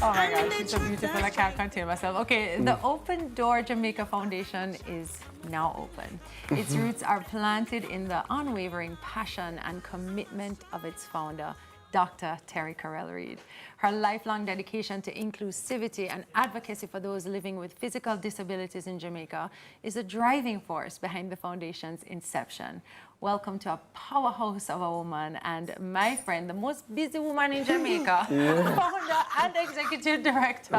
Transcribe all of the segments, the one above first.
Oh my God, she's so beautiful. I can't contain myself. Okay, the Open Door Jamaica Foundation is now open. Its roots are planted in the unwavering passion and commitment of its founder, Dr. Terri-Karelle Reid. Her lifelong dedication to inclusivity and advocacy for those living with physical disabilities in Jamaica is a driving force behind the foundation's inception. Welcome to a powerhouse of a woman and my friend, the most busy woman in Jamaica, founder and executive director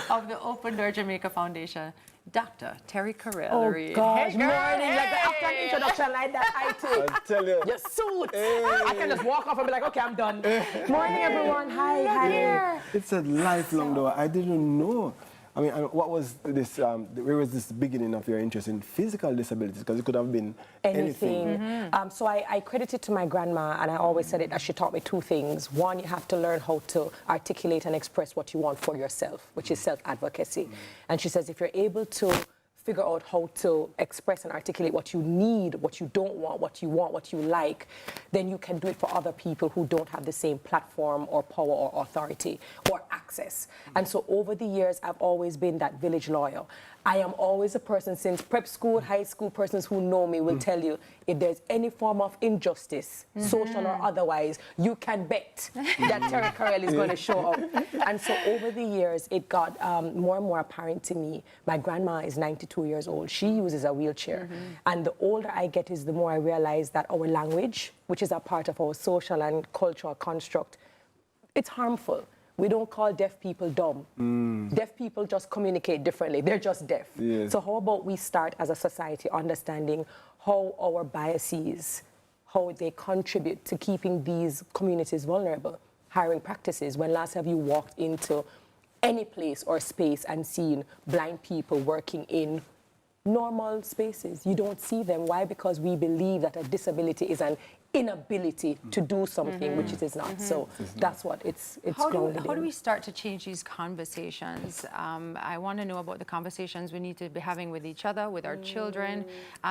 of the Open Door Jamaica Foundation, Dr. Terri-Karelle Reid. Oh gosh, hey, morning, like after an introduction like that, I take I tell you. your suit. I can just walk off and be like, okay, I'm done. Morning, everyone. Hi. It's a lifelong though. I didn't know. I mean, what was this, where was this beginning of your interest in physical disabilities? Because it could have been anything. So I credit it to my grandma, and I always said it as she taught me two things. One, you have to learn how to articulate and express what you want for yourself, which is self-advocacy. And she says if you're able to figure out how to express and articulate what you need, what you don't want, what you like, then you can do it for other people who don't have the same platform or power or authority or access. And so over the years, I've always been that village lawyer. I am always a person, since prep school, high school, persons who know me will tell you, if there's any form of injustice, social or otherwise, you can bet that Terri-Karelle is going to show up. And so over the years, it got more and more apparent to me. My grandma is 92 years old. She uses a wheelchair. And the older I get is the more I realize that our language, which is a part of our social and cultural construct, it's harmful. We don't call deaf people dumb. Deaf people just communicate differently. They're just deaf. Yes. So how about we start as a society understanding how our biases, how they contribute to keeping these communities vulnerable. Hiring practices. When last have you walked into any place or space and seen blind people working in normal spaces? You don't see them. Why? Because we believe that a disability is an inability to do something, which it is not. So that's what it's grounded in. How do we start to change these conversations? I want to know about the conversations we need to be having with each other, with our children.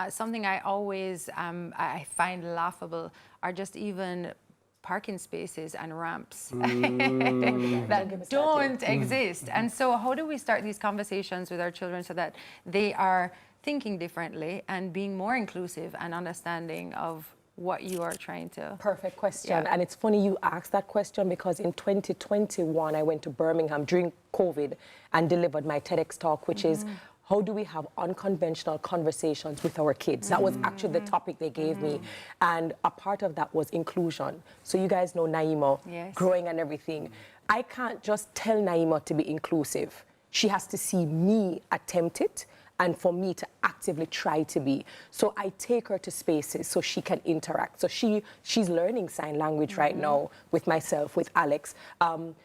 Something I always I find laughable are just even parking spaces and ramps that don't exist. And so how do we start these conversations with our children so that they are thinking differently and being more inclusive and understanding of what you are trying to... Perfect question. And it's funny you asked that question because in 2021, I went to Birmingham during COVID and delivered my TEDx talk, which is how do we have unconventional conversations with our kids? That was actually the topic they gave me. And a part of that was inclusion. So you guys know Naima, growing and everything. I can't just tell Naima to be inclusive. She has to see me attempt it and for me to actively try to be. So I take her to spaces so she can interact. So she's learning sign language right now with myself, with Alex.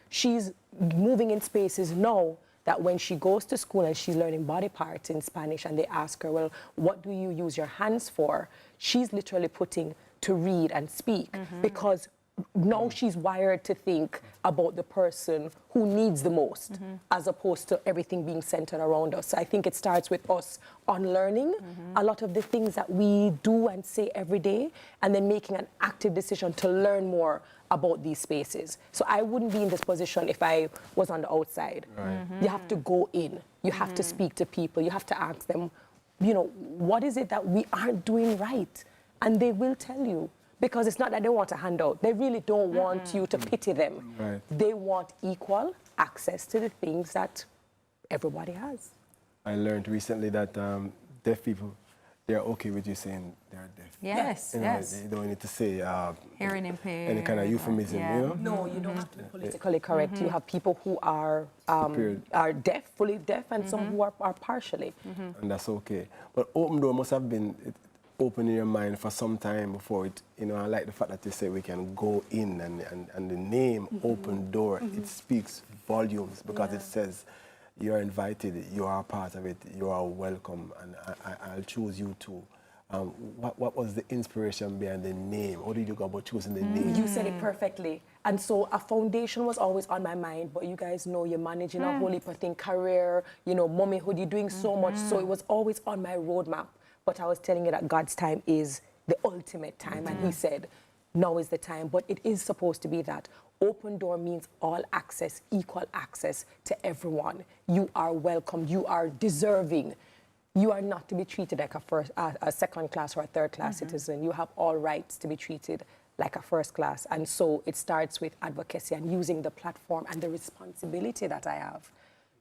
She's moving in spaces now that when she goes to school and she's learning body parts in Spanish and they ask her, well, what do you use your hands for? She's literally putting to read and speak because now she's wired to think about the person who needs the most as opposed to everything being centered around us. So I think it starts with us unlearning a lot of the things that we do and say every day and then making an active decision to learn more about these spaces. So I wouldn't be in this position if I was on the outside. You have to go in. You have to speak to people. You have to ask them, you know, what is it that we aren't doing right? And they will tell you. Because it's not that they want a handout. They really don't want you to pity them. They want equal access to the things that everybody has. I learned recently that deaf people, they're okay with you saying they're deaf. Yes, You know, you don't need to say hearing impaired. any kind of euphemism, you know? No, you don't have to be politically correct. You have people who are deaf, fully deaf, and some who are partially. And that's okay. But Open Door must have been open in your mind for some time before it, you know, I like the fact that you say we can go in and the name Open Door, it speaks volumes because it says you're invited, you are a part of it, you are welcome, and I'll choose you too. What was the inspiration behind the name? How did you go about choosing the name? You said it perfectly. And so a foundation was always on my mind, but you guys know you're managing a whole heap of things, career, you know, mommyhood, you're doing so much, so it was always on my roadmap. But I was telling you that God's time is the ultimate time, and he said, now is the time. But it is supposed to be that. Open door means all access, equal access to everyone. You are welcome. You are deserving. You are not to be treated like a second class or a third class citizen. You have all rights to be treated like a first class. And so it starts with advocacy and using the platform and the responsibility that I have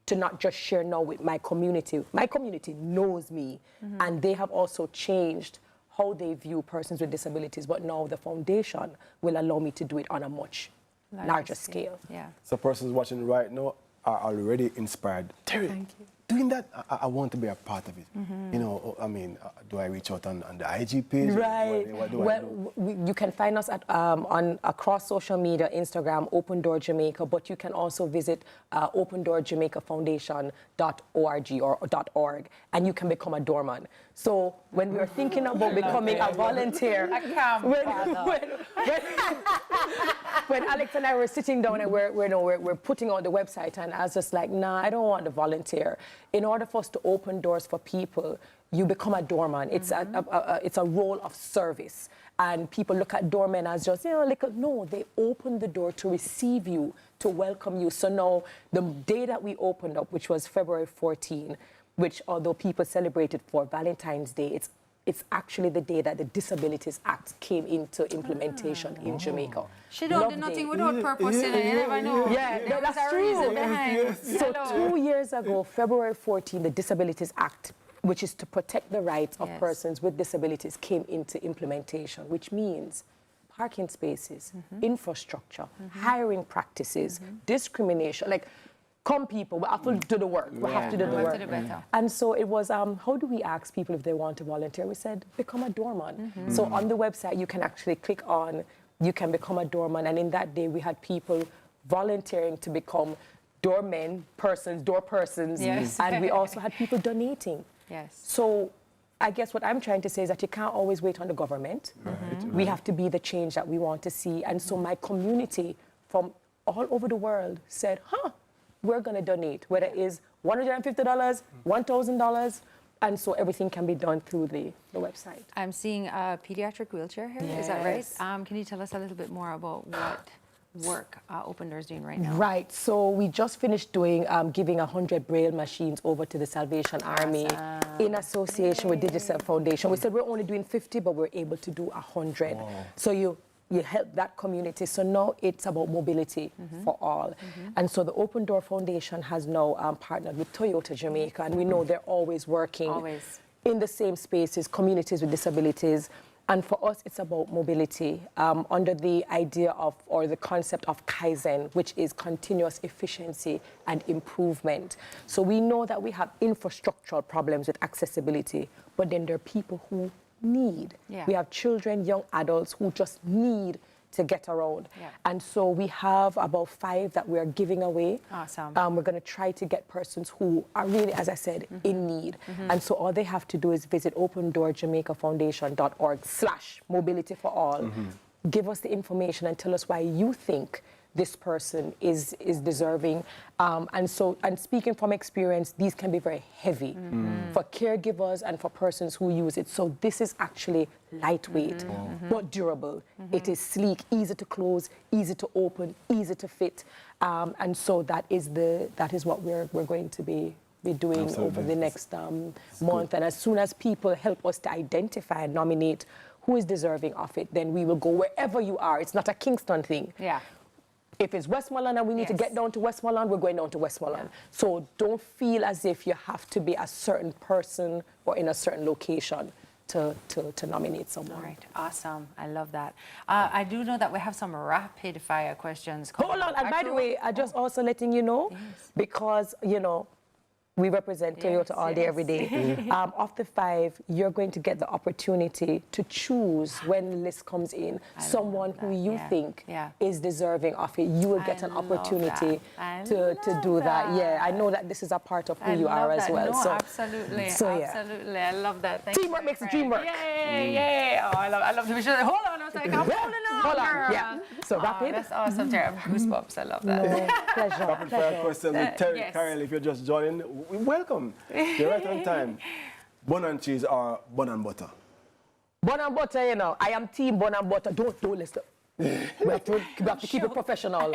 to not just share now with my community. My community knows me, and they have also changed how they view persons with disabilities. But now the foundation will allow me to do it on a much larger scale. Yeah. So persons watching right now are already inspired. Terri, Thank you. doing that, I want to be a part of it. You know, I mean, do I reach out on the IG page? Right. What do I do? You can find us at, on across social media, Instagram, Open Door Jamaica, but you can also visit opendoorjamaicafoundation.org or .org, and you can become a doorman. So when we are thinking about becoming a volunteer, when Alex and I were sitting down and we're putting on the website, and I was just like, nah, I don't want to volunteer. In order for us to open doors for people, you become a doorman. It's it's a role of service. And people look at doormen as just, you know, like, no, they open the door to receive you, to welcome you. So now, the day that we opened up, which was February 14, which although people celebrated for Valentine's Day, it's actually the day that the Disabilities Act came into implementation in Jamaica. She don't do nothing without purpose, you never know. Yeah, that's true. So 2 years ago, February 14, the Disabilities Act, which is to protect the rights of persons with disabilities, came into implementation, which means parking spaces, infrastructure, hiring practices, discrimination, like, come people, we have to do the work. We have to do the work. And so it was, how do we ask people if they want to volunteer? We said, become a doorman. So on the website, you can actually click on, you can become a doorman. And in that day, we had people volunteering to become doormen, door persons. Yes. And we also had people donating. Yes. So I guess what I'm trying to say is that you can't always wait on the government. We have to be the change that we want to see. And so my community from all over the world said, we're going to donate, whether it is $150, $1,000, and so everything can be done through the website. I'm seeing a pediatric wheelchair here. Is that right? Can you tell us a little bit more about what work Open Doors doing right now? Right. So we just finished doing giving 100 Braille machines over to the Salvation Army in association with Digicel Foundation. We said we're only doing 50, but we're able to do 100. Wow. So you help that community. So now it's about mobility for all. And so the Open Door Foundation has now partnered with Toyota Jamaica, and we know they're always working in the same spaces, communities with disabilities. And for us, it's about mobility under the idea of, or the concept of Kaizen, which is continuous efficiency and improvement. So we know that we have infrastructural problems with accessibility, but then there are people who need. We have children, young adults who just need to get around. And so we have about 5 that we are giving away. Awesome. We're going to try to get persons who are really, as I said, in need. And so all they have to do is visit opendoorjamaicafoundation.org/mobility for all. Give us the information and tell us why you think this person is deserving. And speaking from experience, these can be very heavy for caregivers and for persons who use it. So this is actually lightweight, but durable. It is sleek, easy to close, easy to open, easy to fit. And so that is what we're going to be doing over the next month. And as soon as people help us to identify and nominate who is deserving of it, then we will go wherever you are. It's not a Kingston thing. If it's Westmoreland and we need to get down to Westmoreland, we're going down to Westmoreland. So don't feel as if you have to be a certain person or in a certain location to nominate someone. All right, awesome. I love that. I do know that we have some rapid fire questions. Hold on, and by the way, I just also letting you know, because, you know, we represent Toyota all day, every day. Of the 5, you're going to get the opportunity to choose when the list comes in, someone who you think is deserving of it. You will get an opportunity to do that. I know that this is a part of who you are as well. No, absolutely. Absolutely. I love that. Thank Teamwork makes the dream work. Yay. Oh, I love the visual. Hold on, I was like, I'm holding on. Hold on. So rapid. That's awesome, Terri. Goosebumps. I love that. No, pleasure. Rapid fire questions with Terri-Karelle. If you're just joining, welcome. You're right on time. Bun and cheese or bun and butter? Bun and butter, you know. I am team bun and butter. Don't listen. We have to keep it professional.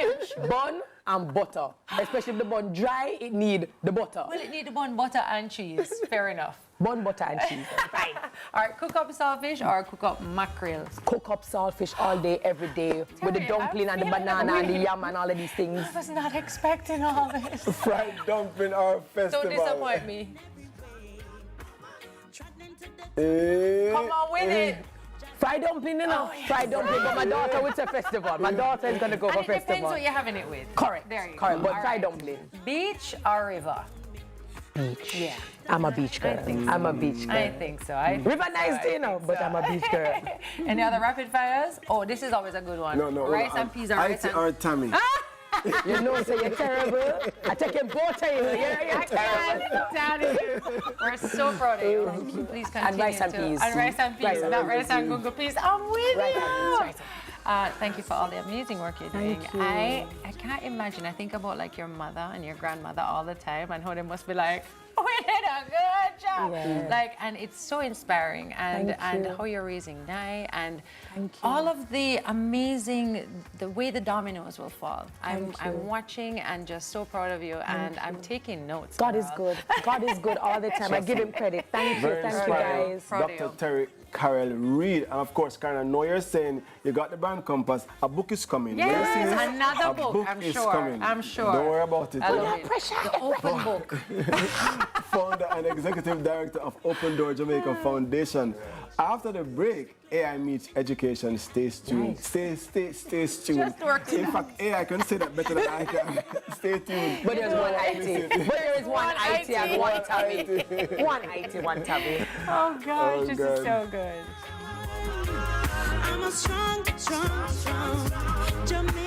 Bun and butter. Especially if the bun dry, it need the butter. Well, it need the bun, butter, and cheese. Fair enough. Bun, butter, and cheese. Fine. All right, cook up saltfish or cook up mackerel? Cook up saltfish all day, every day, with the dumpling and the banana and the yam and all of these things. I was not expecting all this. Fried dumpling or festival. Don't disappoint me. Eh, Come on with it. Fried dumpling, you know. Fried dumpling, but my daughter with a festival. My daughter is going to go for And it depends festival. what you're having it with. Correct. There you Correct, go. but All fried right. dumpling. Beach or river? Beach. Yeah. I'm a beach girl. I'm a beach girl. I think so. I think River so. nice I day, you know, think but so. I'm a beach girl. Any other rapid fires? Oh, this is always a good one. No, Rice and peas or rice IT and... or Tammy. You know, say you're terrible. I take your both of you. You're terrible. Daddy, we're so proud of you. Thank you. Please continue. And rice and to- peas. And rice and peas. Rice and Not peas. rice and Google peas. I'm with Rice you. and peas, Thank you for all the amazing work you're doing. Thank you. I can't imagine. I think about like your mother and your grandmother all the time and how they must be like, we did a good job. Yeah. Like, and it's so inspiring and Thank you. how you're raising Nai and Thank you. all of the amazing, the way the dominoes will fall. I'm Thank you. watching and just so proud of you and I'm taking notes. God is girl. good. God is good all the time. I give him credit. Thank you. Very Thank you, inspiring. guys. Proud of Dr. you. Terri-Karelle Reid. And of course, Karen, I know you're saying you got the brand compass. A book is coming. Yes, When you see this, another a book, I'm is sure. coming. I'm sure. Don't worry about it. I love it. The open book. Founder and executive director of Open Door Jamaica Foundation. After the break, AI meets education. Stay tuned. Stay tuned. Just work it In fact, AI can say that better than I can. Stay tuned. But there's one IT. But there is one IT and one tabby. One IT, one tabby. Oh gosh, Oh, this God. is so good. I'm a strong Jamaican.